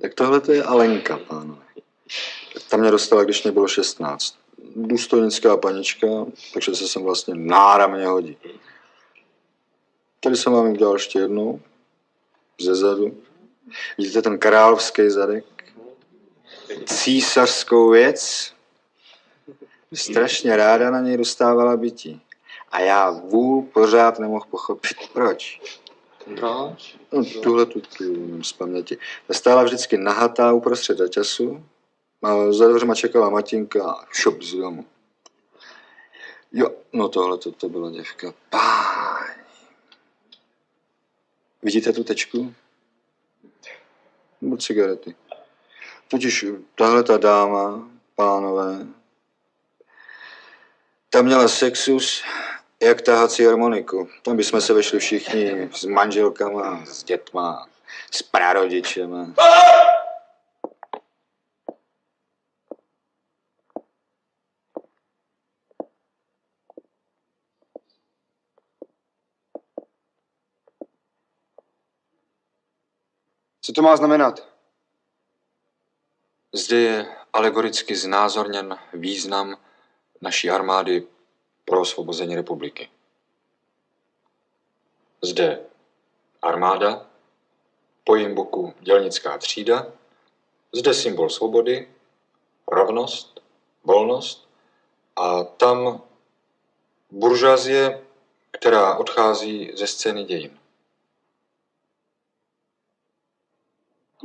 Tak tohle to je Alenka, pánové. Ta mě dostala, když mě bylo 16. Důstojnická panička, takže se sem vlastně náramně hodí. Tady jsem vám ji udělal ještě jednou. Ze zadu. Vidíte ten královský zadek? Císařskou věc. Strašně ráda na něj dostávala bytí. A já vůl pořád nemohl pochopit, proč. Proč? No, tuhle tu z paměti. Ta stála vždycky nahatá uprostřed času. A za dveřma čekala matinka a šup z domu. Jo, no tohle to byla děvka. Páni. Vidíte tu tečku? Nebo cigarety. Totiž tahle ta dáma, pánové, ta měla sexus jak tahací harmoniku. Tam bychom se vešli všichni s manželkama, s dětma, s prarodičema. Co to má znamenat? Zde je alegoricky znázorněn význam naší armády pro osvobození republiky. Zde armáda, po jejím boku dělnická třída, zde symbol svobody, rovnost, volnost a tam buržoazie, která odchází ze scény dějin.